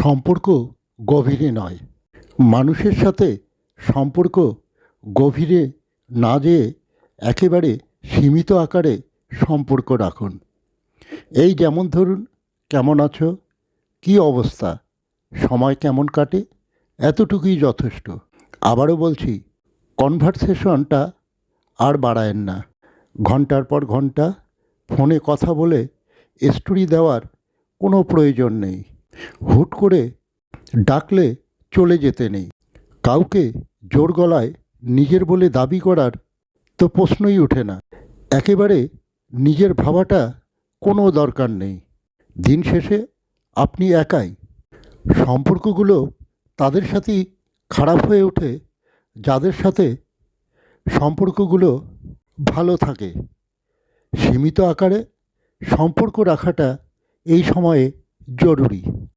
সম্পর্ক গভীরে নয়, মানুষের সাথে সম্পর্ক গভীরে না যেয়ে একেবারে সীমিত আকারে সম্পর্ক রাখুন। এই যেমন ধরুন, কেমন আছো, কী অবস্থা, সময় কেমন কাটে, এতটুকুই যথেষ্ট। আবারও বলছি, কনভারসেশনটা আর বাড়ায়েন না। ঘন্টার পর ঘন্টা ফোনে কথা বলে স্টোরি দেওয়ার কোনো প্রয়োজন নেই। হুট করে ডাকলে চলে যেতে নেই। কাউকে জোর গলায় নিজের বলে দাবি করার তো প্রশ্নই ওঠে না। একেবারে নিজের ভাবাটা কোনো দরকার নেই। দিন শেষে আপনি একাই। সম্পর্কগুলো তাদের সাথেই খারাপ হয়ে ওঠে যাদের সাথে সম্পর্কগুলো ভালো থাকে। সীমিত আকারে সম্পর্ক রাখাটা এই সময়ে জরুরি।